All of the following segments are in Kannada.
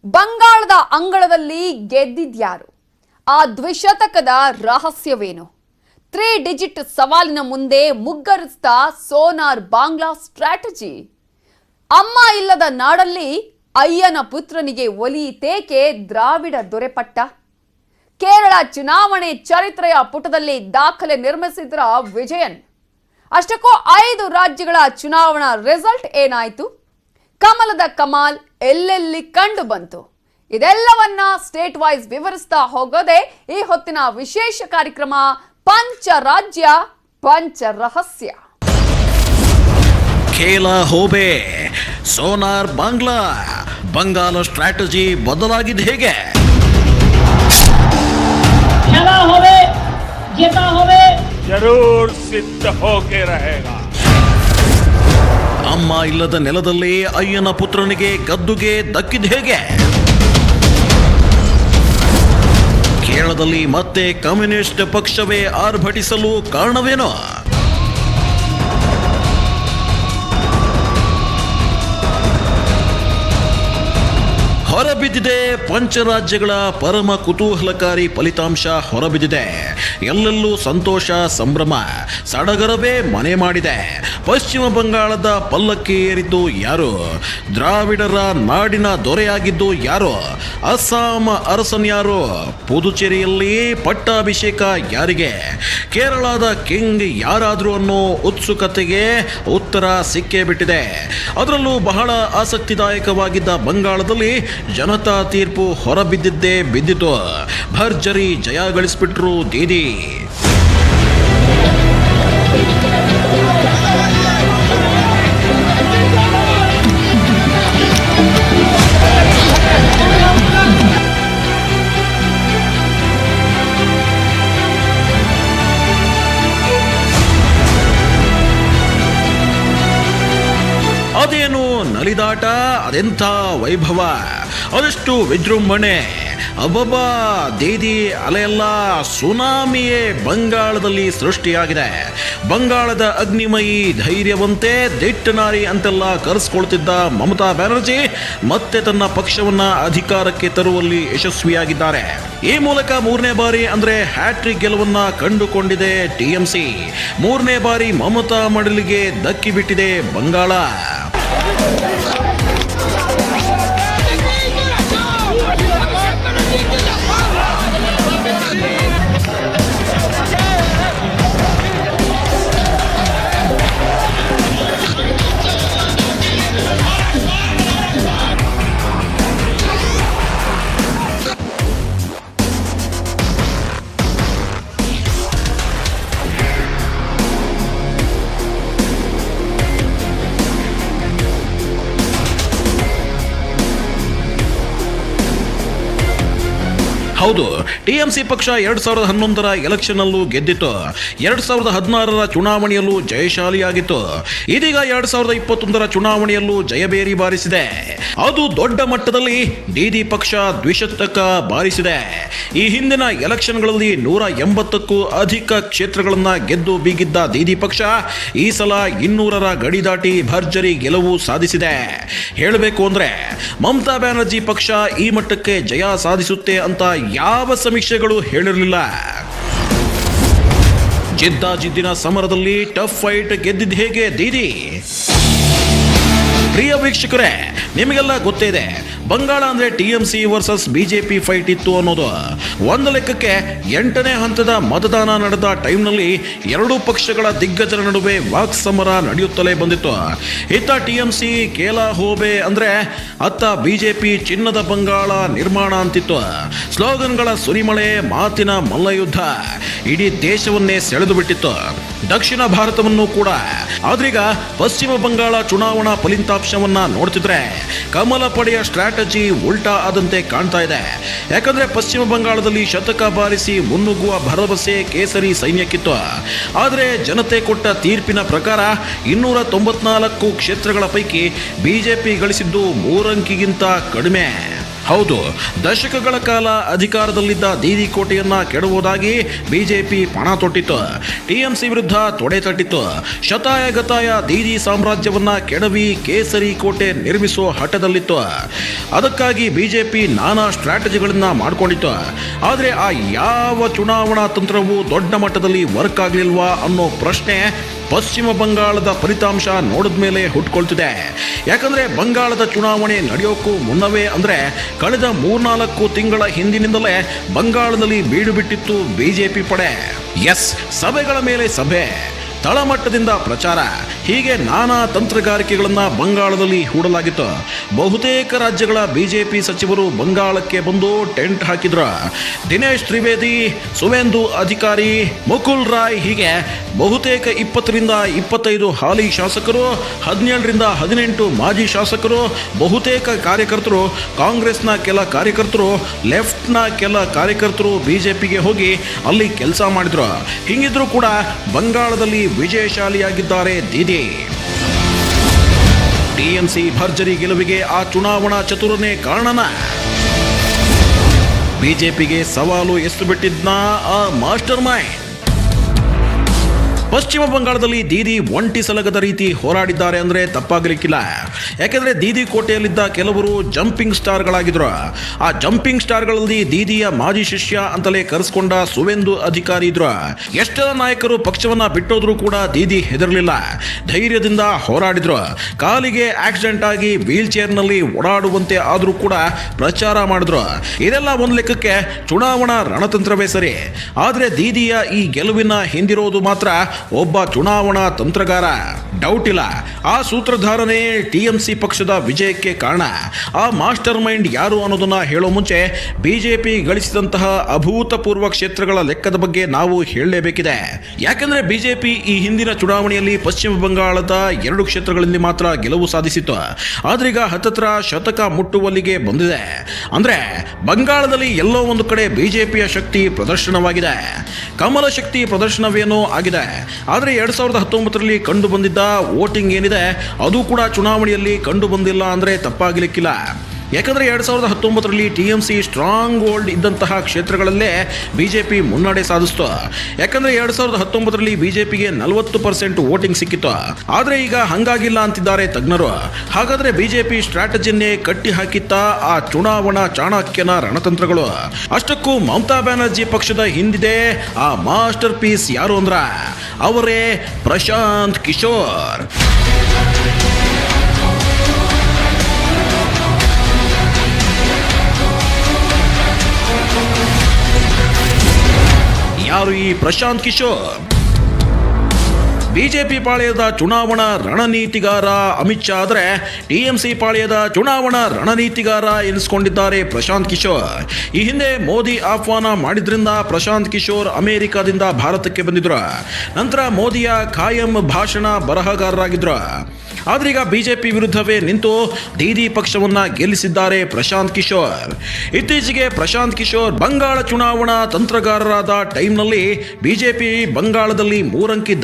ಬಂಗಾಳದ ಅಂಗಳದಲ್ಲಿ ಗೆದ್ದಿದ್ಯಾರು? ಆ ದ್ವಿಶತಕದ ರಹಸ್ಯವೇನು? 3 ಡಿಜಿಟ್ ಸವಾಲಿನ ಮುಂದೆ ಮುಗ್ಗರಿಸಿದ ಸೋನಾರ್ ಬಾಂಗ್ಲಾ ಸ್ಟ್ರಾಟಜಿ. ಅಮ್ಮ ಇಲ್ಲದ ನಾಡಲ್ಲಿ ಅಯ್ಯನ ಪುತ್ರನಿಗೆ ಒಲಿಯಿತೇಕೆ ದ್ರಾವಿಡ ದೊರೆಪಟ್ಟ? ಕೇರಳ ಚುನಾವಣೆ ಚರಿತ್ರೆಯ ಪುಟದಲ್ಲಿ ದಾಖಲೆ ನಿರ್ಮಿಸಿದ್ರ ವಿಜಯನ್. ಅಷ್ಟಕ್ಕೂ 5 ರಾಜ್ಯಗಳ ಚುನಾವಣಾ ರಿಸಲ್ಟ್ ಏನಾಯ್ತು? ಕಮಲದ ಕಮಾಲ್ ಎಲ್ಲೆಲ್ಲಿ ಕಂಡು ಬಂತು? ಇದೆಲ್ಲವನ್ನ ಸ್ಟೇಟ್ ವೈಸ್ ವಿವರಿಸ್ತಾ ಹೋಗೋದೇ ಈ ಹೊತ್ತಿನ ವಿಶೇಷ ಕಾರ್ಯಕ್ರಮ ಪಂಚ ರಾಜ್ಯ ಪಂಚ ರಹಸ್ಯ. ಖೇಲ ಹೋಬೆ ಸೋನಾರ್ ಬಾಂಗ್ಲಾ ಬಂಗಾಲ ಸ್ಟ್ರಾಟಜಿ ಬದಲಾಗಿದೆ ಹೇಗೆ? खेला होवे जीता होवे जरूर सिद्ध होके रहेगा. ಅಮ್ಮ ಇಲ್ಲದ ನೆಲದಲ್ಲಿ ಅಯ್ಯನ ಪುತ್ರನಿಗೆ ಗದ್ದುಗೆ ದಕ್ಕಿದ ಹೇಗೆ? ಕೇರಳದಲ್ಲಿ ಮತ್ತೆ ಕಮ್ಯುನಿಸ್ಟ್ ಪಕ್ಷವೇ ಆರ್ಭಟಿಸಲು ಕಾರಣವೇನು? ಹೊರಬಿದ್ದಿದೆ ಪಂಚರಾಜ್ಯಗಳ ಪರಮ ಕುತೂಹಲಕಾರಿ ಫಲಿತಾಂಶ ಹೊರಬಿದ್ದಿದೆ. ಎಲ್ಲೆಲ್ಲೂ ಸಂತೋಷ ಸಂಭ್ರಮ ಸಡಗರವೇ ಮನೆ ಮಾಡಿದೆ. ಪಶ್ಚಿಮ ಬಂಗಾಳದ ಪಲ್ಲಕ್ಕಿ ಏರಿದ್ದು ಯಾರು? ದ್ರಾವಿಡರ ನಾಡಿನ ದೊರೆಯಾಗಿದ್ದು ಯಾರು? ಅಸ್ಸಾಂ ಅರಸನ್ಯಾರು? ಪುದುಚೇರಿಯಲ್ಲಿ ಪಟ್ಟಾಭಿಷೇಕ ಯಾರಿಗೆ? ಕೇರಳದ ಕಿಂಗ್ ಯಾರಾದರೂ ಅನ್ನೋ ಉತ್ಸುಕತೆಗೆ ಉತ್ತರ ಸಿಕ್ಕೇ ಬಿಟ್ಟಿದೆ. ಅದರಲ್ಲೂ ಬಹಳ ಆಸಕ್ತಿದಾಯಕವಾಗಿದ್ದ ಬಂಗಾಳದಲ್ಲಿ ಜನತಾ ತೀರ್ಪು ಹೊರಬಿದ್ದಿದ್ದೇ ಬಿದ್ದಿತು. ಭರ್ಜರಿ ಜಯ ಗಳಿಸ್ಬಿಟ್ರು ದೀದಿ. ಅದೇನು ನಲಿದಾಟ, ಅದೆಂಥ ವೈಭವ, ಅದೆಷ್ಟು ವಿಜೃಂಭಣೆ! ಅಬ್ಬಬ್ಬಾ, ದೀದಿ ಅಲೆಯಲ್ಲ ಸುನಾಮಿಯೇ ಬಂಗಾಳದಲ್ಲಿ ಸೃಷ್ಟಿಯಾಗಿದೆ. ಬಂಗಾಳದ ಅಗ್ನಿಮಯಿ ಧೈರ್ಯವಂತೆ ದಿಟ್ಟನಾರಿ ಅಂತೆಲ್ಲ ಕರೆಸ್ಕೊಳ್ತಿದ್ದ ಮಮತಾ ಬ್ಯಾನರ್ಜಿ ಮತ್ತೆ ತನ್ನ ಪಕ್ಷವನ್ನ ಅಧಿಕಾರಕ್ಕೆ ತರುವಲ್ಲಿ ಯಶಸ್ವಿಯಾಗಿದ್ದಾರೆ. ಈ ಮೂಲಕ 3ನೇ ಬಾರಿ ಅಂದ್ರೆ ಹ್ಯಾಟ್ರಿಕ್ ಗೆಲುವನ್ನ ಕಂಡುಕೊಂಡಿದೆ ಟಿಎಂಸಿ. 3ನೇ ಬಾರಿ ಮಮತಾ ಮಡಲಿಗೆ ದಕ್ಕಿಬಿಟ್ಟಿದೆ ಬಂಗಾಳ. ಹೌದು, ಟಿಎಂಸಿ ಪಕ್ಷ 2011ರ ಎಲೆಕ್ಷನ್ ಅಲ್ಲೂ ಗೆದ್ದಿತ್ತು. 2016ರ ಚುನಾವಣೆಯಲ್ಲೂ ಜಯಶಾಲಿಯಾಗಿತ್ತು. ಇದೀಗ 2021ರ ಚುನಾವಣೆಯಲ್ಲೂ ಜಯಬೇರಿ ಬಾರಿಸಿದೆ. ಅದು ದೊಡ್ಡ ಮಟ್ಟದಲ್ಲಿ ದೀದಿ ಪಕ್ಷ ದ್ವಿಶತಕ ಬಾರಿಸಿದೆ. ಈ ಹಿಂದಿನ ಎಲೆಕ್ಷನ್ಗಳಲ್ಲಿ 180ಕ್ಕೂ ಅಧಿಕ ಕ್ಷೇತ್ರಗಳನ್ನ ಗೆದ್ದು ಬೀಗಿದ್ದ ದೀದಿ ಪಕ್ಷ ಈ ಸಲ 200ರ ಗಡಿ ದಾಟಿ ಭರ್ಜರಿ ಗೆಲುವು ಸಾಧಿಸಿದೆ. ಹೇಳಬೇಕು ಅಂದ್ರೆ ಮಮತಾ ಬ್ಯಾನರ್ಜಿ ಪಕ್ಷ ಈ ಮಟ್ಟಕ್ಕೆ ಜಯ ಸಾಧಿಸುತ್ತೆ ಅಂತ ಯಾವ ಸಮೀಕ್ಷೆಗಳು ಹೇಳಿರಲಿಲ್ಲ. ಜಿದ್ದಾಜಿದ್ದಿನ ಸಮರದಲ್ಲಿ ಟಫ್ ಫೈಟ್ ಗೆದ್ದಿದ್ದು ಹೇಗೆ ದೀದಿ? ಪ್ರಿಯ ವೀಕ್ಷಕರೇ, ನಿಮಗೆಲ್ಲ ಗೊತ್ತೇ ಇದೆ, ಬಂಗಾಳ ಅಂದ್ರೆ ಟಿಎಂಸಿ ವರ್ಸಸ್ ಬಿಜೆಪಿ ಫೈಟ್ ಇತ್ತು ಅನ್ನೋದು. ಒಂದು ಲೆಕ್ಕಕ್ಕೆ 8ನೇ ಹಂತದ ಮತದಾನ ನಡೆದ ಟೈಮ್ನಲ್ಲಿ 2 ಪಕ್ಷಗಳ ದಿಗ್ಗಜರ ನಡುವೆ ವಾಕ್ ಸಮರ ನಡೆಯುತ್ತಲೇ ಬಂದಿತ್ತು. ಇತ್ತ ಟಿಎಂಸಿ ಕೇಲ ಹೋಬೆ ಅಂದ್ರೆ, ಅತ್ತ ಬಿಜೆಪಿ ಚಿನ್ನದ ಬಂಗಾಳ ನಿರ್ಮಾಣ ಅಂತಿತ್ತು. ಸ್ಲೋಗನ್ಗಳ ಸುರಿಮಳೆ, ಮಾತಿನ ಮಲ್ಲಯುದ್ಧ ಇಡೀ ದೇಶವನ್ನೇ ಸೆಳೆದು ಬಿಟ್ಟಿತ್ತು, ದಕ್ಷಿಣ ಭಾರತವನ್ನು ಕೂಡ. ಆದ್ರೀಗ ಪಶ್ಚಿಮ ಬಂಗಾಳ ಚುನಾವಣಾ ಫಲಿತಾಂಶವನ್ನ ನೋಡ್ತಿದ್ರೆ ಕಮಲ ಪಡೆಯ ಸ್ಟ್ರಾಟಜಿ ಉಲ್ಟಾ ಆದಂತೆ ಕಾಣ್ತಾ ಇದೆ. ಯಾಕಂದ್ರೆ ಪಶ್ಚಿಮ ಬಂಗಾಳದಲ್ಲಿ ಶತಕ ಬಾರಿಸಿ ಮುನ್ನುಗ್ಗುವ ಭರವಸೆ ಕೇಸರಿ ಸೈನ್ಯಕ್ಕಿತ್ತು. ಆದರೆ ಜನತೆ ಕೊಟ್ಟ ತೀರ್ಪಿನ ಪ್ರಕಾರ 294 ಕ್ಷೇತ್ರಗಳ ಪೈಕಿ ಬಿಜೆಪಿ ಗಳಿಸಿದ್ದು 3 ಅಂಕಿಗಿಂತ ಕಡಿಮೆ. ಹೌದು, ದಶಕಗಳ ಕಾಲ ಅಧಿಕಾರದಲ್ಲಿದ್ದ ದೀದಿ ಕೋಟೆಯನ್ನ ಕೆಡವುವುದಾಗಿ ಬಿಜೆಪಿ ಪಣ ತೊಟ್ಟಿತ್ತು. ಟಿಎಂಸಿ ವಿರುದ್ಧ ತೊಡೆ ತಟ್ಟಿತ್ತು. ಶತಾಯಗತಾಯ ದೀದಿ ಸಾಮ್ರಾಜ್ಯವನ್ನ ಕೆಡವಿ ಕೇಸರಿ ಕೋಟೆ ನಿರ್ಮಿಸುವ ಹಠದಲ್ಲಿತ್ತು. ಅದಕ್ಕಾಗಿ ಬಿಜೆಪಿ ನಾನಾ ಸ್ಟ್ರಾಟಜಿಗಳನ್ನ ಮಾಡಿಕೊಂಡಿತ್ತು. ಆದರೆ ಆ ಯಾವ ಚುನಾವಣಾ ತಂತ್ರವೂ ದೊಡ್ಡ ಮಟ್ಟದಲ್ಲಿ ವರ್ಕ್ ಆಗಲಿಲ್ವಾ ಅನ್ನೋ ಪ್ರಶ್ನೆ ಪಶ್ಚಿಮ ಬಂಗಾಳದ ಫಲಿತಾಂಶ ನೋಡಿದ ಮೇಲೆ ಹುಟ್ಕೊಳ್ತಿದೆ. ಯಾಕಂದ್ರೆ ಬಂಗಾಳದ ಚುನಾವಣೆ ನಡೆಯೋಕ್ಕೂ ಮುನ್ನವೇ ಅಂದ್ರೆ ಕಳೆದ 3-4 ತಿಂಗಳ ಹಿಂದಿನಿಂದಲೇ ಬಂಗಾಳದಲ್ಲಿ ಬೀಡು ಬಿಟ್ಟಿತ್ತು ಬಿಜೆಪಿ ಪಡೆ. ಎಸ್, ಸಭೆಗಳ ಮೇಲೆ ಸಭೆ, ತಳಮಟ್ಟದಿಂದ ಪ್ರಚಾರ, ಹೀಗೆ ನಾನಾ ತಂತ್ರಗಾರಿಕೆಗಳನ್ನು ಬಂಗಾಳದಲ್ಲಿ ಹೂಡಲಾಗಿತ್ತು. ಬಹುತೇಕ ರಾಜ್ಯಗಳ ಬಿಜೆಪಿ ಸಚಿವರು ಬಂಗಾಳಕ್ಕೆ ಬಂದು ಟೆಂಟ್ ಹಾಕಿದ್ರು. ದಿನೇಶ್ ತ್ರಿವೇದಿ, ಸುವೇಂದು ಅಧಿಕಾರಿ, ಮುಕುಲ್ ರಾಯ್, ಹೀಗೆ ಬಹುತೇಕ 20ರಿಂದ 25 ಹಾಲಿ ಶಾಸಕರು, 17ರಿಂದ 18 ಮಾಜಿ ಶಾಸಕರು, ಬಹುತೇಕ ಕಾರ್ಯಕರ್ತರು, ಕಾಂಗ್ರೆಸ್ನ ಕೆಲ ಕಾರ್ಯಕರ್ತರು, ಲೆಫ್ಟ್ನ ಕೆಲ ಕಾರ್ಯಕರ್ತರು ಬಿಜೆಪಿಗೆ ಹೋಗಿ ಅಲ್ಲಿ ಕೆಲಸ ಮಾಡಿದ್ರು. ಹಿಂಗಿದ್ರು ಕೂಡ ಬಂಗಾಳದಲ್ಲಿ ವಿಜಯಶಾಲಿಯಾಗಿದ್ದಾರೆ ದೀದಿ. ಟಿಎಂಸಿ ಭರ್ಜರಿ ಗೆಲುವಿಗೆ ಆ ಚುನಾವಣಾ ಚತುರನೇ ಕಾರಣನ? ಬಿಜೆಪಿಗೆ ಸವಾಲು ಎಷ್ಟು ಬಿಟ್ಟಿದ್ನ ಆ ಮಾಸ್ಟರ್ ಮೈಂಡ್? ಪಶ್ಚಿಮ ಬಂಗಾಳದಲ್ಲಿ ದೀದಿ ಒಂಟಿ ಸಲಗದ ರೀತಿ ಹೋರಾಡಿದ್ದಾರೆ ಅಂದರೆ ತಪ್ಪಾಗಲಿಕ್ಕಿಲ್ಲ. ಯಾಕೆಂದರೆ ದೀದಿ ಕೋಟೆಯಲ್ಲಿದ್ದ ಕೆಲವರು ಜಂಪಿಂಗ್ ಸ್ಟಾರ್ಗಳಾಗಿದ್ರು. ಆ ಜಂಪಿಂಗ್ ಸ್ಟಾರ್ಗಳಲ್ಲಿ ದೀದಿಯ ಮಾಜಿ ಶಿಷ್ಯ ಅಂತಲೇ ಕರೆಸ್ಕೊಂಡ ಸುವೇಂದು ಅಧಿಕಾರಿ ಇದ್ರು. ಎಷ್ಟೆಲ್ಲ ನಾಯಕರು ಪಕ್ಷವನ್ನ ಬಿಟ್ಟೋದ್ರೂ ಕೂಡ ದೀದಿ ಹೆದರಲಿಲ್ಲ, ಧೈರ್ಯದಿಂದ ಹೋರಾಡಿದ್ರು. ಕಾಲಿಗೆ ಆಕ್ಸಿಡೆಂಟ್ ಆಗಿ ವೀಲ್ ಚೇರ್ನಲ್ಲಿ ಓಡಾಡುವಂತೆ ಆದರೂ ಕೂಡ ಪ್ರಚಾರ ಮಾಡಿದ್ರು. ಇದೆಲ್ಲ ಒಂದು ಲೆಕ್ಕಕ್ಕೆ ಚುನಾವಣಾ ರಣತಂತ್ರವೇ ಸರಿ. ಆದರೆ ದೀದಿಯ ಈ ಗೆಲುವಿನ ಹಿಂದಿರೋದು ಮಾತ್ರ ಒಬ್ಬ ಚುನಾವಣಾ ತಂತ್ರಗಾರ, ಡೌಟ್ ಇಲ್ಲ. ಆ ಸೂತ್ರಧಾರನೇ ಟಿಎಂಸಿ ಪಕ್ಷದ ವಿಜಯಕ್ಕೆ ಕಾರಣ. ಆ ಮಾಸ್ಟರ್ ಮೈಂಡ್ ಯಾರು ಅನ್ನೋದನ್ನ ಹೇಳೋ ಮುಂಚೆ ಬಿಜೆಪಿ ಗಳಿಸಿದಂತಹ ಅಭೂತಪೂರ್ವ ಕ್ಷೇತ್ರಗಳ ಲೆಕ್ಕದ ಬಗ್ಗೆ ನಾವು ಹೇಳಲೇಬೇಕಿದೆ. ಯಾಕಂದ್ರೆ ಬಿಜೆಪಿ ಈ ಹಿಂದಿನ ಚುನಾವಣೆಯಲ್ಲಿ ಪಶ್ಚಿಮ ಬಂಗಾಳದ 2 ಕ್ಷೇತ್ರಗಳಲ್ಲಿ ಮಾತ್ರ ಗೆಲುವು ಸಾಧಿಸಿತ್ತು. ಆದ್ರೀಗ ಹತ್ತತ್ರ ಶತಕ ಮುಟ್ಟುವಲ್ಲಿಗೆ ಬಂದಿದೆ. ಅಂದ್ರೆ ಬಂಗಾಳದಲ್ಲಿ ಎಲ್ಲೋ ಒಂದು ಕಡೆ ಬಿಜೆಪಿಯ ಶಕ್ತಿ ಪ್ರದರ್ಶನವಾಗಿದೆ. ಕಮಲ ಶಕ್ತಿ ಪ್ರದರ್ಶನವೇನೋ ಆಗಿದೆ. ಆದರೆ 2019ರಲ್ಲಿ ಕಂಡು ಬಂದಿದ್ದ ವೋಟಿಂಗ್ ಏನಿದೆ ಅದು ಕೂಡ ಚುನಾವಣೆಯಲ್ಲಿ ಕಂಡು ಬಂದಿಲ್ಲ ಅಂದರೆ ತಪ್ಪಾಗಲಿಕ್ಕಿಲ್ಲ. ಯಾಕಂದರೆ 2019ರಲ್ಲಿ ಟಿಎಂಸಿ ಸ್ಟ್ರಾಂಗ್ ಹೋಲ್ಡ್ ಇದ್ದಂತಹ ಕ್ಷೇತ್ರಗಳಲ್ಲೇ ಬಿಜೆಪಿ ಮುನ್ನಡೆ ಸಾಧಿಸಿತು. ಯಾಕಂದರೆ 2019ರಲ್ಲಿ ಬಿಜೆಪಿಗೆ 40% ವೋಟಿಂಗ್ ಸಿಕ್ಕಿತ್ತು. ಆದರೆ ಈಗ ಹಂಗಾಗಿಲ್ಲ ಅಂತಿದ್ದಾರೆ ತಜ್ಞರು. ಹಾಗಾದರೆ ಬಿಜೆಪಿ ಸ್ಟ್ರಾಟಜಿಯನ್ನೇ ಕಟ್ಟಿ ಹಾಕಿತ್ತ ಆ ಚುನಾವಣಾ ಚಾಣಕ್ಯನ ರಣತಂತ್ರಗಳು. ಅಷ್ಟಕ್ಕೂ ಮಮತಾ ಬ್ಯಾನರ್ಜಿ ಪಕ್ಷದ ಹಿಂದಿದೆ ಆ ಮಾಸ್ಟರ್ ಪೀಸ್ ಯಾರು ಅಂದ್ರ ಅವರೇ ಪ್ರಶಾಂತ್ ಕಿಶೋರ್. ಯಾರು ಈ ಪ್ರಶಾಂತ್ ಕಿಶೋರ್? ಬಿಜೆಪಿ ಪಾಳ್ಯದ ಚುನಾವಣಾ ರಣನೀತಿಗಾರ ಅಮಿತ್ ಶಾ ಆದರೆ ಟಿಎಂಸಿ ಪಾಳ್ಯದ ಚುನಾವಣಾ ರಣನೀತಿಗಾರ ಎನಿಸಿಕೊಂಡಿದ್ದಾರೆ ಪ್ರಶಾಂತ್ ಕಿಶೋರ್. ಈ ಹಿಂದೆ ಮೋದಿ ಆಹ್ವಾನ ಮಾಡಿದ್ರಿಂದ ಪ್ರಶಾಂತ್ ಕಿಶೋರ್ ಅಮೆರಿಕಾದಿಂದ ಭಾರತಕ್ಕೆ ಬಂದಿದ್ರು. ನಂತರ ಮೋದಿಯ ಖಾಯಂ ಭಾಷಣ ಬರಹಗಾರರಾಗಿದ್ರು. ಆದ್ರೀಗ ಬಿಜೆಪಿ ವಿರುದ್ಧವೇ ನಿಂತು ದೀದಿ ಪಕ್ಷವನ್ನ ಗೆಲ್ಲಿಸಿದ್ದಾರೆ ಪ್ರಶಾಂತ್ ಕಿಶೋರ್. ಇತ್ತೀಚೆಗೆ ಪ್ರಶಾಂತ್ ಕಿಶೋರ್ ಬಂಗಾಳ ಚುನಾವಣಾ ತಂತ್ರಗಾರರಾದ ಟೈಮ್ನಲ್ಲಿ ಬಿಜೆಪಿ ಬಂಗಾಳದಲ್ಲಿ 3 ಅಂಕಿ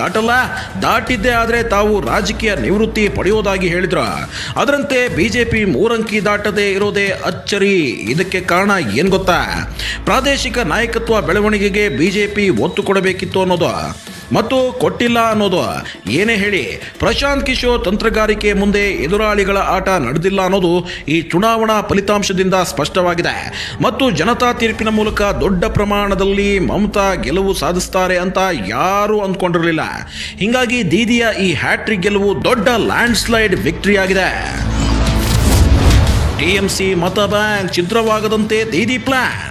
ದಾಟಿದ್ದೇ ಆದರೆ ತಾವು ರಾಜಕೀಯ ನಿವೃತ್ತಿ ಪಡೆಯೋದಾಗಿ ಹೇಳಿದ್ರು. ಅದರಂತೆ ಬಿಜೆಪಿ 3 ಅಂಕಿ ದಾಟದೇ ಇರೋದೇ ಅಚ್ಚರಿ. ಇದಕ್ಕೆ ಕಾರಣ ಏನ್ ಗೊತ್ತಾ? ಪ್ರಾದೇಶಿಕ ನಾಯಕತ್ವ ಬೆಳವಣಿಗೆಗೆ ಬಿಜೆಪಿ ಒತ್ತು ಕೊಡಬೇಕಿತ್ತು ಅನ್ನೋದು ಮತ್ತು ಕೊಟ್ಟಿಲ್ಲ ಅನ್ನೋದು. ಏನೇ ಹೇಳಿ ಪ್ರಶಾಂತ್ ಕಿಶೋರ್ ತಂತ್ರಗಾರಿಕೆ ಮುಂದೆ ಎದುರಾಳಿಗಳ ಆಟ ನಡೆದಿಲ್ಲ ಅನ್ನೋದು ಈ ಚುನಾವಣಾ ಫಲಿತಾಂಶದಿಂದ ಸ್ಪಷ್ಟವಾಗಿದೆ. ಮತ್ತು ಜನತಾ ತೀರ್ಪಿನ ಮೂಲಕ ದೊಡ್ಡ ಪ್ರಮಾಣದಲ್ಲಿ ಮಮತಾ ಗೆಲುವು ಸಾಧಿಸ್ತಾರೆ ಅಂತ ಯಾರೂ ಅಂದ್ಕೊಂಡಿರಲಿಲ್ಲ. ಹೀಗಾಗಿ ದೀದಿಯ ಈ ಹ್ಯಾಟ್ರಿಕ್ ಗೆಲುವು ದೊಡ್ಡ ಲ್ಯಾಂಡ್ ಸ್ಲೈಡ್ ವಿಕ್ಟರಿ ಆಗಿದೆ. ಟಿಎಂಸಿ ಮತ ಬ್ಯಾಂಕ್ ಛಿದ್ರವಾಗದಂತೆ ದೀದಿ ಪ್ಲಾನ್.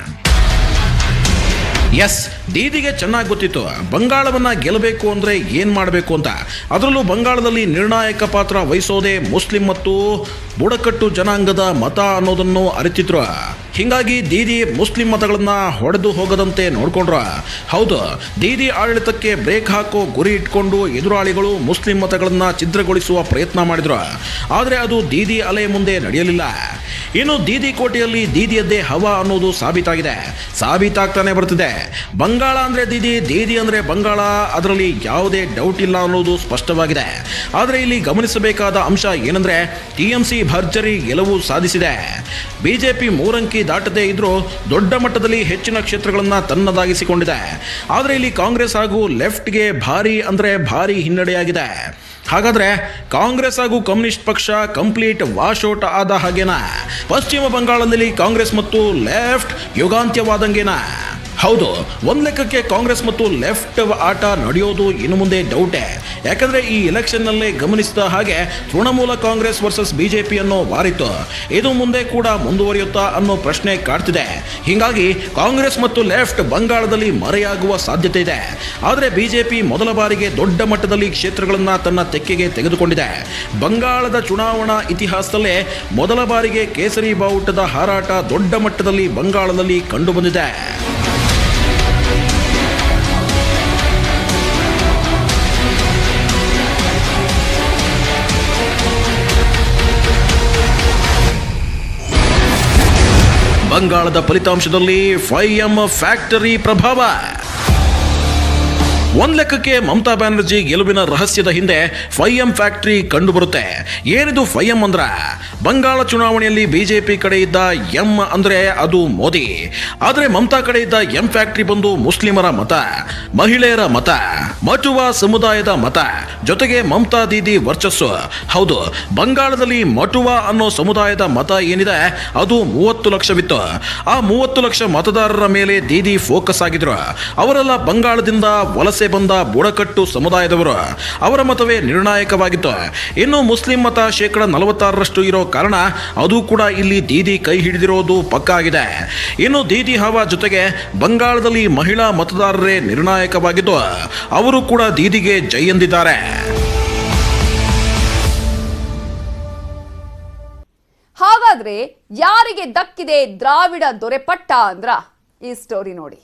ಎಸ್, ದೀದಿಗೆ ಚೆನ್ನಾಗಿ ಗೊತ್ತಿತ್ತು ಬಂಗಾಳವನ್ನ ಗೆಲ್ಲಬೇಕು ಅಂದ್ರೆ ಏನ್ ಮಾಡಬೇಕು ಅಂತ. ಅದರಲ್ಲೂ ಬಂಗಾಳದಲ್ಲಿ ನಿರ್ಣಾಯಕ ಪಾತ್ರ ವಹಿಸೋದೇ ಮುಸ್ಲಿಂ ಮತ್ತು ಬುಡಕಟ್ಟು ಜನಾಂಗದ ಮತ ಅನ್ನೋದನ್ನು ಅರಿತಿದ್ರು. ಹೀಗಾಗಿ ದೀದಿ ಮುಸ್ಲಿಂ ಮತಗಳನ್ನ ಹೊಡೆದು ಹೋಗದಂತೆ ನೋಡ್ಕೊಂಡ್ರ. ಹೌದು, ದೀದಿ ಆಡಳಿತಕ್ಕೆ ಬ್ರೇಕ್ ಹಾಕೋ ಗುರಿ ಇಟ್ಕೊಂಡು ಎದುರಾಳಿಗಳು ಮುಸ್ಲಿಂ ಮತಗಳನ್ನ ಛಿದ್ರಗೊಳಿಸುವ ಪ್ರಯತ್ನ ಮಾಡಿದ್ರು. ಆದರೆ ಅದು ದೀದಿ ಅಲೆ ಮುಂದೆ ನಡೆಯಲಿಲ್ಲ. ಇನ್ನು ದೀದಿ ಕೋಟೆಯಲ್ಲಿ ದೀದಿಯದ್ದೇ ಹವಾ ಅನ್ನೋದು ಸಾಬೀತಾಗ್ತಾನೆ ಬರ್ತಿದೆ. ಬಂಗಾಳ ಅಂದ್ರೆ ದೀದಿ, ದೀದಿ ಅಂದ್ರೆ ಬಂಗಾಳ, ಅದರಲ್ಲಿ ಯಾವುದೇ ಡೌಟ್ ಇಲ್ಲ ಅನ್ನೋದು ಸ್ಪಷ್ಟವಾಗಿದೆ. ಆದರೆ ಇಲ್ಲಿ ಗಮನಿಸಬೇಕಾದ ಅಂಶ ಏನಂದ್ರೆ ಟಿಎಂಸಿ ಭರ್ಜರಿ ಗೆಲುವು ಸಾಧಿಸಿದೆ. ಬಿಜೆಪಿ 3 ಅಂಕಿ ದಾಟದೇ ಇದ್ರೂ ದೊಡ್ಡ ಮಟ್ಟದಲ್ಲಿ ಹೆಚ್ಚಿನ ಕ್ಷೇತ್ರಗಳನ್ನ ತನ್ನದಾಗಿಸಿಕೊಂಡಿದೆ. ಆದರೆ ಇಲ್ಲಿ ಕಾಂಗ್ರೆಸ್ ಹಾಗೂ ಲೆಫ್ಟ್ಗೆ ಭಾರಿ ಹಿನ್ನಡೆಯಾಗಿದೆ. ಹಾಗಾದ್ರೆ ಕಾಂಗ್ರೆಸ್ ಹಾಗೂ ಕಮ್ಯುನಿಸ್ಟ್ ಪಕ್ಷ ಕಂಪ್ಲೀಟ್ ವಾಶೌಟ್ ಆದ ಹಾಗೇನಾ? ಪಶ್ಚಿಮ ಬಂಗಾಳದಲ್ಲಿ ಕಾಂಗ್ರೆಸ್ ಮತ್ತು ಲೆಫ್ಟ್ ಯುಗಾಂತ್ಯವಾದಂಗೇನಾ? ಹೌದು, ಒಂದ್ ಲೆಕ್ಕಕ್ಕೆ ಕಾಂಗ್ರೆಸ್ ಮತ್ತು ಲೆಫ್ಟ್ ಆಟ ನಡೆಯೋದು ಇನ್ನು ಮುಂದೆ ಡೌಟೇ. ಯಾಕಂದ್ರೆ ಈ ಎಲೆಕ್ಷನ್ ನಲ್ಲೇ ಗಮನಿಸಿದ ಹಾಗೆ ತೃಣಮೂಲ ಕಾಂಗ್ರೆಸ್ ವರ್ಸಸ್ ಬಿಜೆಪಿ ಅನ್ನೋ ವಾರಿತ್ತು. ಇದು ಮುಂದೆ ಕೂಡ ಮುಂದುವರಿಯುತ್ತಾ ಅನ್ನೋ ಪ್ರಶ್ನೆ ಕಾಡ್ತಿದೆ. ಹೀಗಾಗಿ ಕಾಂಗ್ರೆಸ್ ಮತ್ತು ಲೆಫ್ಟ್ ಬಂಗಾಳದಲ್ಲಿ ಮರೆಯಾಗುವ ಸಾಧ್ಯತೆ ಇದೆ. ಆದರೆ ಬಿಜೆಪಿ ಮೊದಲ ಬಾರಿಗೆ ದೊಡ್ಡ ಮಟ್ಟದಲ್ಲಿ ಕ್ಷೇತ್ರಗಳನ್ನ ತನ್ನ ತೆಕ್ಕೆಗೆ ತೆಗೆದುಕೊಂಡಿದೆ. ಬಂಗಾಳದ ಚುನಾವಣಾ ಇತಿಹಾಸದಲ್ಲೇ ಮೊದಲ ಬಾರಿಗೆ ಕೇಸರಿ ಬಾವುಟದ ಹಾರಾಟ ದೊಡ್ಡ ಮಟ್ಟದಲ್ಲಿ ಬಂಗಾಳದಲ್ಲಿ ಕಂಡುಬಂದಿದೆ. ಬಂಗಾಳದ ಫಲಿತಾಂಶದಲ್ಲಿ 5M ಫ್ಯಾಕ್ಟರಿ ಪ್ರಭಾವ. ಒಂದ್ ಲೆಕ್ಕಕ್ಕೆ ಮಮತಾ ಬ್ಯಾನರ್ಜಿ ಗೆಲುವಿನ ರಹಸ್ಯದ ಹಿಂದೆ 5M ಫ್ಯಾಕ್ಟರಿ ಕಂಡುಬರುತ್ತೆ. ಏನಿದು 5M ಅಂದ್ರ? ಬಂಗಾಳ ಚುನಾವಣೆಯಲ್ಲಿ ಬಿಜೆಪಿ ಕಡೆ ಇದ್ದ ಎಂ ಅಂದ್ರೆ ಅದು ಮೋದಿ, ಆದ್ರೆ ಮಮತಾ ಕಡೆ ಇದ್ದ ಎಂ ಫ್ಯಾಕ್ಟರಿ ಬಂದು ಮುಸ್ಲಿಮರ ಮತ, ಮಹಿಳೆಯರ ಮತ, ಮಟುವ ಸಮುದಾಯದ ಮತ, ಜೊತೆಗೆ ಮಮತಾ ದೀದಿ ವರ್ಚಸ್ಸು. ಹೌದು, ಬಂಗಾಳದಲ್ಲಿ ಮಟುವ ಅನ್ನೋ ಸಮುದಾಯದ ಮತ ಏನಿದೆ ಅದು 30 ಲಕ್ಷವಿತ್ತು. ಆ 30 ಲಕ್ಷ ಮತದಾರರ ಮೇಲೆ ದೀದಿ ಫೋಕಸ್ ಆಗಿದ್ರು. ಅವರೆಲ್ಲ ಬಂಗಾಳದಿಂದ ವಲಸೆ ಬಂದ ಬುಡಕಟ್ಟು ಸಮುದಾಯದವರು. ಅವರ ಮತವೇ ನಿರ್ಣಾಯಕವಾಗಿತ್ತು. ಇನ್ನು ಮುಸ್ಲಿಂ ಮತ 46% ಇರೋ ಕಾರಣ ಅದು ಕೂಡ ಇಲ್ಲಿ ದೀದಿ ಕೈ ಹಿಡಿದಿರೋದು ಪಕ್ಕಾ ಆಗಿದೆ. ಇನ್ನು ದೀದಿ ಹವಾ ಜೊತೆಗೆ ಬಂಗಾಳದಲ್ಲಿ ಮಹಿಳಾ ಮತದಾರರೇ ನಿರ್ಣಾಯಕವಾಗಿದ್ದು ಅವರು ಕೂಡ ದೀದಿಗೆ ಜೈ ಎಂದಿದ್ದಾರೆ. ಹಾಗಾದ್ರೆ ಯಾರಿಗೆ ದಕ್ಕಿದೆ ದ್ರಾವಿಡ ದೊರೆಪಟ್ಟ ಅಂದ್ರ ಈ ಸ್ಟೋರಿ ನೋಡಿ.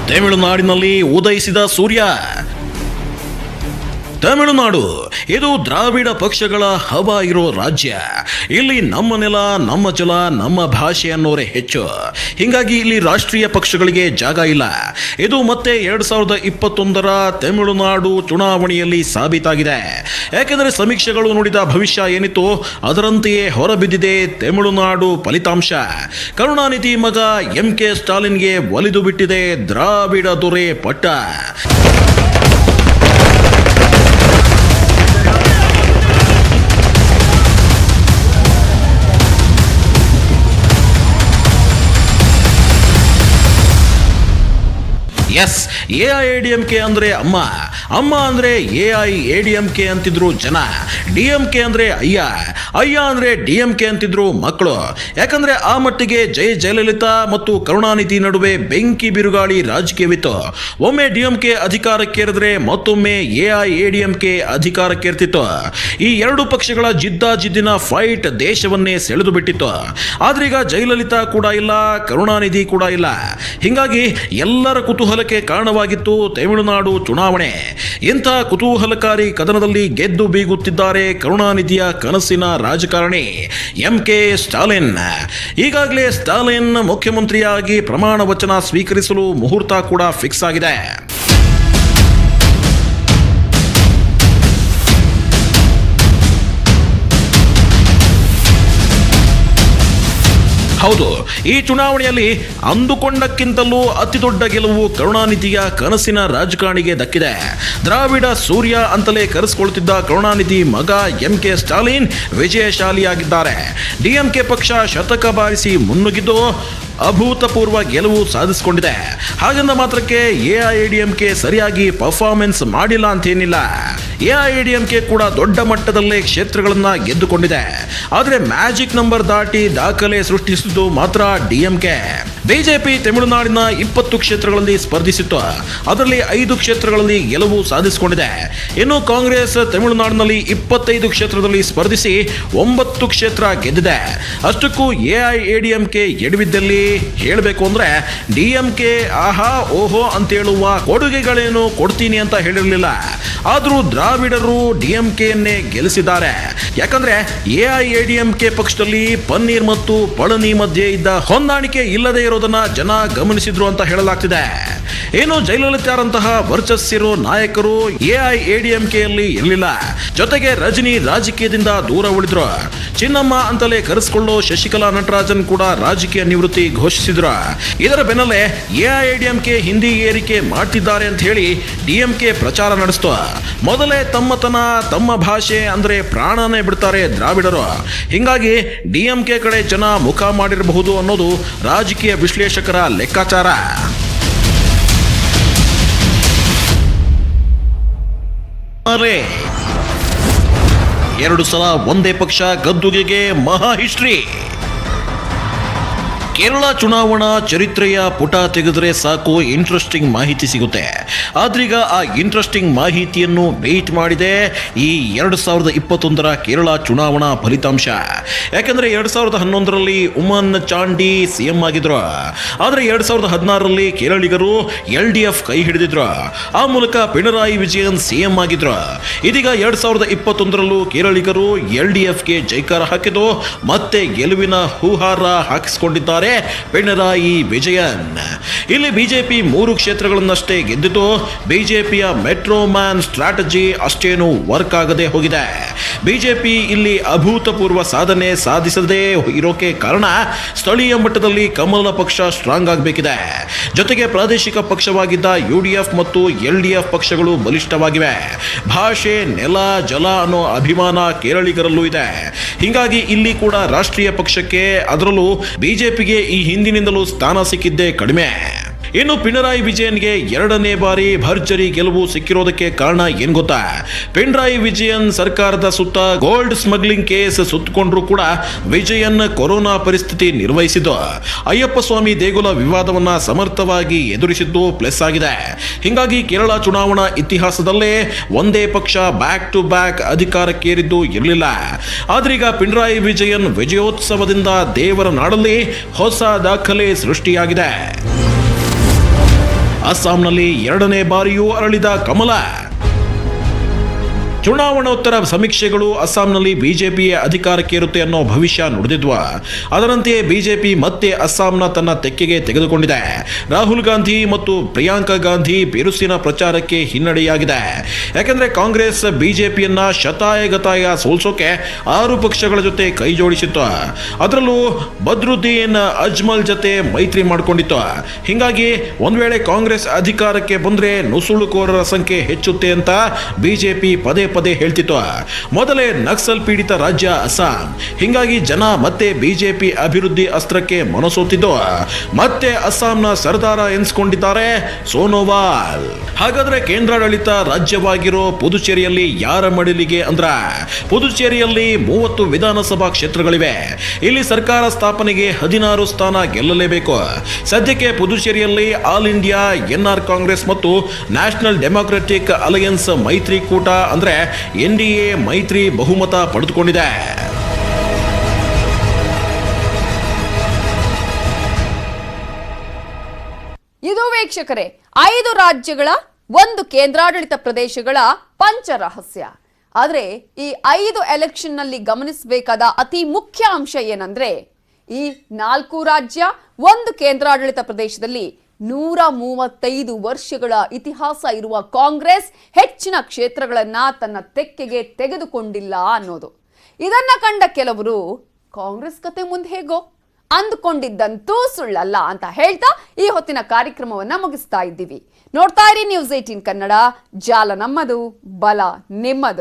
ತಮಿಳುನಾಡಿನಲ್ಲಿ ಉದಯಿಸಿದ ಸೂರ್ಯ. ತಮಿಳುನಾಡು ಇದು ದ್ರಾವಿಡ ಪಕ್ಷಗಳ ಹವಾ ಇರೋ ರಾಜ್ಯ. ಇಲ್ಲಿ ನಮ್ಮ ನೆಲ, ನಮ್ಮ ಜಲ, ನಮ್ಮ ಭಾಷೆ ಅನ್ನೋರೇ ಹೆಚ್ಚು. ಹೀಗಾಗಿ ಇಲ್ಲಿ ರಾಷ್ಟ್ರೀಯ ಪಕ್ಷಗಳಿಗೆ ಜಾಗ ಇಲ್ಲ. ಇದು ಮತ್ತೆ 2021ರ ತಮಿಳುನಾಡು ಚುನಾವಣೆಯಲ್ಲಿ ಸಾಬೀತಾಗಿದೆ. ಯಾಕೆಂದರೆ ಸಮೀಕ್ಷೆಗಳು ನುಡಿದ ಭವಿಷ್ಯ ಏನಿತ್ತು ಅದರಂತೆಯೇ ಹೊರಬಿದ್ದಿದೆ ತಮಿಳುನಾಡು ಫಲಿತಾಂಶ. ಕರುಣಾನಿಧಿ ಮಗ MK ಸ್ಟಾಲಿನ್ಗೆ ಒಲಿದು ಬಿಟ್ಟಿದೆ ದ್ರಾವಿಡ ದೊರೆ ಪಟ್ಟ. ಎಸ್, AIADMK ಅಂದ್ರೆ ಅಮ್ಮ, ಅಮ್ಮ ಅಂದ್ರೆ AIADMK ಅಂತಿದ್ರು ಜನ, DMK ಅಂದ್ರೆ ಅಯ್ಯ ಅಂದ್ರೆ DMK ಅಂತಿದ್ರು ಮಕ್ಕಳು. ಯಾಕಂದ್ರೆ ಆ ಮಟ್ಟಿಗೆ ಜಯಲಲಿತಾ ಮತ್ತು ಕರುಣಾನಿಧಿ ನಡುವೆ ಬೆಂಕಿ ಬಿರುಗಾಳಿ ರಾಜಕೀಯವಿತ್ತು. ಒಮ್ಮೆ DMK ಅಧಿಕಾರಕ್ಕೇರಿದ್ರೆ ಮತ್ತೊಮ್ಮೆ AIADMK ಅಧಿಕಾರಕ್ಕೇರ್ತಿತ್ತು. ಈ ಎರಡು ಪಕ್ಷಗಳ ಜಿದ್ದಿನ ಫೈಟ್ ದೇಶವನ್ನೇ ಸೆಳೆದು ಬಿಟ್ಟಿತ್ತು. ಆದ್ರೀಗ ಜಯಲಲಿತಾ ಕೂಡ ಇಲ್ಲ, ಕರುಣಾನಿಧಿ ಕೂಡ ಇಲ್ಲ. ಹೀಗಾಗಿ ಎಲ್ಲರ ಕುತೂಹಲಕ್ಕೆ ಕಾರಣವಾಗಿತ್ತು ತಮಿಳುನಾಡು ಚುನಾವಣೆ. ಇಂಥ ಕುತೂಹಲಕಾರಿ ಕದನದಲ್ಲಿ ಗೆದ್ದು ಬೀಗುತ್ತಿದ್ದಾರೆ ಕರುಣಾನಿಧಿಯ ಕನಸಿನ ರಾಜಕಾರಣಿ MK ಸ್ಟಾಲಿನ್. ಈಗಾಗಲೇ ಸ್ಟಾಲಿನ್ ಮುಖ್ಯಮಂತ್ರಿಯಾಗಿ ಪ್ರಮಾಣ ವಚನ ಸ್ವೀಕರಿಸಲು ಮುಹೂರ್ತ ಕೂಡ ಫಿಕ್ಸ್ ಆಗಿದೆ. ಹೌದು, ಈ ಚುನಾವಣೆಯಲ್ಲಿ ಅಂದುಕೊಂಡಕ್ಕಿಂತಲೂ ಅತಿ ದೊಡ್ಡ ಗೆಲುವು ಕರುಣಾನಿಧಿಯ ಕನಸಿನ ರಾಜಕಾರಣಿಗೆ ದಕ್ಕಿದೆ. ದ್ರಾವಿಡ ಸೂರ್ಯ ಅಂತಲೇ ಕರೆಸಿಕೊಳ್ಳುತ್ತಿದ್ದ ಕರುಣಾನಿಧಿ ಮಗ MK ಸ್ಟಾಲಿನ್ ವಿಜಯಶಾಲಿಯಾಗಿದ್ದಾರೆ. DMK ಪಕ್ಷ ಶತಕ ಬಾರಿಸಿ ಮುನ್ನುಗ್ಗಿದ್ದು ಅಭೂತಪೂರ್ವ ಗೆಲುವು ಸಾಧಿಸಿಕೊಂಡಿದೆ. ಹಾಗಂದ ಮಾತ್ರಕ್ಕೆ ಎಐಎಡಿಎಂಕೆ ಸರಿಯಾಗಿ ಪರ್ಫಾರ್ಮೆನ್ಸ್ ಮಾಡಿಲ್ಲ ಅಂತೇನಿಲ್ಲ. ಎಐಎಡಿಎಂಕೆ ಕೂಡ ದೊಡ್ಡ ಮಟ್ಟದಲ್ಲೇ ಕ್ಷೇತ್ರಗಳನ್ನ ಗೆದ್ದುಕೊಂಡಿದೆ. ಆದರೆ ಮ್ಯಾಜಿಕ್ ನಂಬರ್ ದಾಟಿ ದಾಖಲೆ ಸೃಷ್ಟಿಸಿದ್ದು ಮಾತ್ರ ಡಿಎಂಕೆ. ಬಿಜೆಪಿ ತಮಿಳುನಾಡಿನ 20 ಕ್ಷೇತ್ರಗಳಲ್ಲಿ ಸ್ಪರ್ಧಿಸಿತ್ತು. ಅದರಲ್ಲಿ 5 ಕ್ಷೇತ್ರಗಳಲ್ಲಿ ಗೆಲುವು ಸಾಧಿಸಿಕೊಂಡಿದೆ. ಇನ್ನು ಕಾಂಗ್ರೆಸ್ ತಮಿಳುನಾಡಿನಲ್ಲಿ 25 ಕ್ಷೇತ್ರದಲ್ಲಿ ಸ್ಪರ್ಧಿಸಿ 9 ಕ್ಷೇತ್ರ ಗೆದ್ದಿದೆ. ಅಷ್ಟಕ್ಕೂ ಎಐಎಡಿಎಂಕೆ ಎಡವಿದ್ದಲ್ಲಿ ಹೇಳಬೇಕು ಅಂದ್ರೆ ಡಿಎಂಕೆ ಆಹಾ ಓಹೋ ಅಂತೇಳುವ ಕೊಡುಗೆಗಳೇನು ಕೊಡ್ತೀನಿ ಅಂತ ಹೇಳಿರಲಿಲ್ಲ. ಆದರೂ ದ್ರಾವಿಡರು ಡಿಎಂಕೆಯನ್ನೇ ಗೆಲ್ಲಿಸಿದ್ದಾರೆ. ಯಾಕಂದ್ರೆ ಎಐಎಡಿಎಂಕೆ ಪಕ್ಷದಲ್ಲಿ ಪನ್ನೀರ್ ಮತ್ತು ಪಳನಿ ಮಧ್ಯೆ ಇದ್ದ ಹೊಂದಾಣಿಕೆ ಇಲ್ಲದೆ ಇರೋದನ್ನ ಜನ ಗಮನಿಸಿದ್ರು ಅಂತ ಹೇಳಲಾಗ್ತಿದೆ. ಏನು ಜಯಲಲಿತಾರಂತಹ ವರ್ಚಸ್ಸಿರೋ ನಾಯಕರು ಎಐಎಡಿಎಂಕೆಯಲ್ಲಿ ಇರಲಿಲ್ಲ. ಜೊತೆಗೆ ರಜನಿ ರಾಜಕೀಯದಿಂದ ದೂರ ಉಳಿದ್ರು. ಚಿನ್ನಮ್ಮ ಅಂತಲೇ ಕರೆಸಿಕೊಳ್ಳೋ ಶಶಿಕಲಾ ನಟರಾಜನ್ ಕೂಡ ರಾಜಕೀಯ ನಿವೃತ್ತಿ ಘೋಷಿಸಿದ್ರು. ಇದರ ಬೆನ್ನಲ್ಲೇ ಎಐಎಡಿಎಂಕೆ ಹಿಂದಿ ಏರಿಕೆ ಮಾಡ್ತಿದ್ದಾರೆ ಅಂತ ಹೇಳಿ ಡಿಎಂಕೆ ಪ್ರಚಾರ ನಡೆಸ್ತು. ಮೊದಲೇ ತಮ್ಮತನ ತಮ್ಮ ಭಾಷೆ ಅಂದ್ರೆ ಪ್ರಾಣನೇ ಬಿಡ್ತಾರೆ ದ್ರಾವಿಡರು. ಹಿಂಗಾಗಿ ಡಿಎಂಕೆ ಕಡೆ ಜನ ಮುಖ ಮಾಡಿರಬಹುದು ಅನ್ನೋದು ರಾಜಕೀಯ ವಿಶ್ಲೇಷಕರ ಲೆಕ್ಕಾಚಾರ. ಎರಡು ಸಲ ಒಂದೇ ಪಕ್ಷ ಗದ್ದುಗೆಗೆ ಮಹಾ ಹಿಸ್ಟ್ರಿ. ಕೇರಳ ಚುನಾವಣಾ ಚರಿತ್ರೆಯ ಪುಟ ತೆಗೆದರೆ ಸಾಕು ಇಂಟ್ರೆಸ್ಟಿಂಗ್ ಮಾಹಿತಿ ಸಿಗುತ್ತೆ. ಆದ್ರೀಗ ಆ ಇಂಟ್ರೆಸ್ಟಿಂಗ್ ಮಾಹಿತಿಯನ್ನು ವೇಟ್ ಮಾಡಿದೆ ಈ 2021ರ ಕೇರಳ ಚುನಾವಣಾ ಫಲಿತಾಂಶ. ಯಾಕಂದ್ರೆ 2011ರಲ್ಲಿ ಉಮನ್ ಚಾಂಡಿ ಸಿಎಂ ಆಗಿದ್ರು. ಆದರೆ 2016ರಲ್ಲಿ ಕೇರಳಿಗರು LDF ಕೈ ಹಿಡಿದಿದ್ರು. ಆ ಮೂಲಕ ಪಿಣರಾಯಿ ವಿಜಯನ್ ಸಿಎಂ ಆಗಿದ್ರು. ಇದೀಗ 2021ರಲ್ಲೂ ಕೇರಳಿಗರು LDFಗೆ ಜೈಕಾರ ಹಾಕಿದ್ದು ಮತ್ತೆ ಗೆಲುವಿನ ಹೂಹಾರ ಹಾಕಿಸಿಕೊಂಡಿದ್ದಾರೆ ಪಿಣರಾಯಿ ವಿಜಯನ್. ಇಲ್ಲಿ ಬಿಜೆಪಿ 3 ಕ್ಷೇತ್ರಗಳನ್ನಷ್ಟೇ ಗೆದ್ದಿದ್ದು ಬಿಜೆಪಿಯ ಮೆಟ್ರೋ ಮ್ಯಾನ್ ಸ್ಟ್ರಾಟಜಿ ಅಷ್ಟೇನು ವರ್ಕ್ ಆಗದೆ ಹೋಗಿದೆ. ಬಿಜೆಪಿ ಇಲ್ಲಿ ಅಭೂತಪೂರ್ವ ಸಾಧನೆ ಸಾಧಿಸದೇ ಇರೋಕೆ ಕಾರಣ ಸ್ಥಳೀಯ ಮಟ್ಟದಲ್ಲಿ ಕಮಲ ಪಕ್ಷ ಸ್ಟ್ರಾಂಗ್ ಆಗಬೇಕಿದೆ. ಜೊತೆಗೆ ಪ್ರಾದೇಶಿಕ ಪಕ್ಷವಾಗಿದ್ದ UDF ಮತ್ತು LDF ಪಕ್ಷಗಳು ಬಲಿಷ್ಠವಾಗಿವೆ. ಭಾಷೆ, ನೆಲ, ಜಲ ಅನ್ನೋ ಅಭಿಮಾನ ಕೇರಳಿಗರಲ್ಲೂ ಇದೆ. ಹೀಗಾಗಿ ಇಲ್ಲಿ ಕೂಡ ರಾಷ್ಟ್ರೀಯ ಪಕ್ಷಕ್ಕೆ, ಅದರಲ್ಲೂ ಬಿಜೆಪಿಗೆ ಈ ಹಿಂದಿನಿಂದಲೂ ಸ್ಥಾನ ಸಿಕ್ಕಿದ್ದೇ ಕಡಿಮೆ. ಇನ್ನು ಪಿಣರಾಯಿ ವಿಜಯನ್ಗೆ 2ನೇ ಬಾರಿ ಭರ್ಜರಿ ಗೆಲುವು ಸಿಕ್ಕಿರೋದಕ್ಕೆ ಕಾರಣ ಏನ್ ಗೊತ್ತಾ? ಪಿಣರಾಯಿ ವಿಜಯನ್ ಸರ್ಕಾರದ ಸುತ್ತ ಗೋಲ್ಡ್ ಸ್ಮಗ್ಲಿಂಗ್ ಕೇಸ್ ಸುತ್ತಕೊಂಡ್ರು ಕೂಡ ವಿಜಯನ್ ಕೊರೋನಾ ಪರಿಸ್ಥಿತಿ ನಿರ್ವಹಿಸಿದ್ದು, ಅಯ್ಯಪ್ಪ ಸ್ವಾಮಿ ದೇಗುಲ ವಿವಾದವನ್ನ ಸಮರ್ಥವಾಗಿ ಎದುರಿಸಿದ್ದು ಪ್ಲಸ್ ಆಗಿದೆ. ಹಿಂಗಾಗಿ ಕೇರಳ ಚುನಾವಣಾ ಇತಿಹಾಸದಲ್ಲೇ ಒಂದೇ ಪಕ್ಷ ಬ್ಯಾಕ್ ಟು ಬ್ಯಾಕ್ ಅಧಿಕಾರಕ್ಕೇರಿದ್ದು ಇರಲಿಲ್ಲ. ಆದ್ರೀಗ ಪಿಣರಾಯಿ ವಿಜಯನ್ ವಿಜಯೋತ್ಸವದಿಂದ ದೇವರ ನಾಡಲ್ಲಿ ಹೊಸ ದಾಖಲೆ ಸೃಷ್ಟಿಯಾಗಿದೆ. ಅಸ್ಸಾಂನಲ್ಲಿ 2ನೇ ಬಾರಿಯೂ ಅರಳಿದ ಕಮಲ. ಚುನಾವಣೋತ್ತರ ಸಮೀಕ್ಷೆಗಳು ಅಸ್ಸಾಂನಲ್ಲಿ ಬಿಜೆಪಿಯ ಅಧಿಕಾರಕ್ಕೇರುತ್ತೆ ಅನ್ನೋ ಭವಿಷ್ಯ ನುಡಿದಿದ್ವ. ಅದರಂತೆಯೇ ಬಿಜೆಪಿ ಮತ್ತೆ ಅಸ್ಸಾಂನ ತನ್ನ ತೆಕ್ಕೆಗೆ ತೆಗೆದುಕೊಂಡಿದೆ. ರಾಹುಲ್ ಗಾಂಧಿ ಮತ್ತು ಪ್ರಿಯಾಂಕಾ ಗಾಂಧಿ ಬಿರುಸಿನ ಪ್ರಚಾರಕ್ಕೆ ಹಿನ್ನಡೆಯಾಗಿದೆ. ಯಾಕೆಂದ್ರೆ ಕಾಂಗ್ರೆಸ್ ಬಿಜೆಪಿಯನ್ನ ಶತಾಯಗತಾಯ ಸೋಲ್ಸೋಕೆ 6 ಪಕ್ಷಗಳ ಜೊತೆ ಕೈ ಜೋಡಿಸಿತ್ತು. ಅದರಲ್ಲೂ ಬದ್ರುದ್ದೀನ್ ಅಜ್ಮಲ್ ಜೊತೆ ಮೈತ್ರಿ ಮಾಡಿಕೊಂಡಿತ್ತು. ಹಿಂಗಾಗಿ ಒಂದ್ ವೇಳೆ ಕಾಂಗ್ರೆಸ್ ಅಧಿಕಾರಕ್ಕೆ ಬಂದ್ರೆ ನುಸುಳುಕೋರರ ಸಂಖ್ಯೆ ಹೆಚ್ಚುತ್ತೆ ಅಂತ ಬಿಜೆಪಿ ಪದೇ ಹೇಳ್ತಿತ್ತು. ಮೊದಲೇ ನಕ್ಸಲ್ ಪೀಡಿತ ರಾಜ್ಯ ಅಸ್ಸಾಂ. ಹಿಂಗಾಗಿ ಜನ ಮತ್ತೆ ಬಿಜೆಪಿ ಅಭಿವೃದ್ಧಿ ಅಸ್ತ್ರಕ್ಕೆ ಮನಸೋತಿದ್ದು ಮತ್ತೆ ಅಸ್ಸಾಂನ ಸರ್ದಾರ ಎನ್ಸ್ಕೊಂಡಿದ್ದಾರೆ ಸೋನೋವಾಲ್. ಹಾಗಾದ್ರೆ ಕೇಂದ್ರಾಡಳಿತ ರಾಜ್ಯವಾಗಿರೋ ಪುದುಚೇರಿಯಲ್ಲಿ ಯಾರ ಮಡಿಲಿಗೆ ಅಂದ್ರ ಪುದುಚೇರಿಯಲ್ಲಿ 30 ವಿಧಾನಸಭಾ ಕ್ಷೇತ್ರಗಳಿವೆ. ಇಲ್ಲಿ ಸರ್ಕಾರ ಸ್ಥಾಪನೆಗೆ 16 ಸ್ಥಾನ ಗೆಲ್ಲಲೇಬೇಕು. ಸದ್ಯಕ್ಕೆ ಪುದುಚೇರಿಯಲ್ಲಿ ಆಲ್ ಇಂಡಿಯಾ NR ಕಾಂಗ್ರೆಸ್ ಮತ್ತು ನ್ಯಾಷನಲ್ ಡೆಮಾಕ್ರೆಟಿಕ್ ಅಲಯನ್ಸ್ ಮೈತ್ರಿಕೂಟ ಅಂದ್ರೆ NDA ಮೈತ್ರಿ ಬಹುಮತ ಪಡೆದುಕೊಂಡಿದೆ. ಇದು ವೀಕ್ಷಕರೇ 5 ರಾಜ್ಯಗಳ 1 ಕೇಂದ್ರಾಡಳಿತ ಪ್ರದೇಶಗಳ ಪಂಚರಹಸ್ಯ. ಆದ್ರೆ ಈ 5 ಎಲೆಕ್ಷನ್ ನಲ್ಲಿ ಗಮನಿಸಬೇಕಾದ ಅತಿ ಮುಖ್ಯ ಅಂಶ ಏನಂದ್ರೆ ಈ 4 ರಾಜ್ಯ 1 ಕೇಂದ್ರಾಡಳಿತ ಪ್ರದೇಶದಲ್ಲಿ 135 ವರ್ಷಗಳ ಇತಿಹಾಸ ಇರುವ ಕಾಂಗ್ರೆಸ್ ಹೆಚ್ಚಿನ ಕ್ಷೇತ್ರಗಳನ್ನ ತನ್ನ ತೆಕ್ಕೆಗೆ ತೆಗೆದುಕೊಂಡಿಲ್ಲ ಅನ್ನೋದು. ಇದನ್ನ ಕಂಡ ಕೆಲವರು ಕಾಂಗ್ರೆಸ್ ಕತೆ ಮುಂದೆ ಹೇಗೋ ಅಂದುಕೊಂಡಿದ್ದಂತೂ ಸುಳ್ಳಲ್ಲ ಅಂತ ಹೇಳ್ತಾ ಈ ಹೊತ್ತಿನ ಕಾರ್ಯಕ್ರಮವನ್ನ ಮುಗಿಸ್ತಾ ಇದ್ದೀವಿ. ನೋಡ್ತಾ ಇರಿ ನ್ಯೂಸ್ 18 ಕನ್ನಡ. ಜಾಲ ನಮ್ಮದು, ಬಲ ನಿಮ್ಮದು.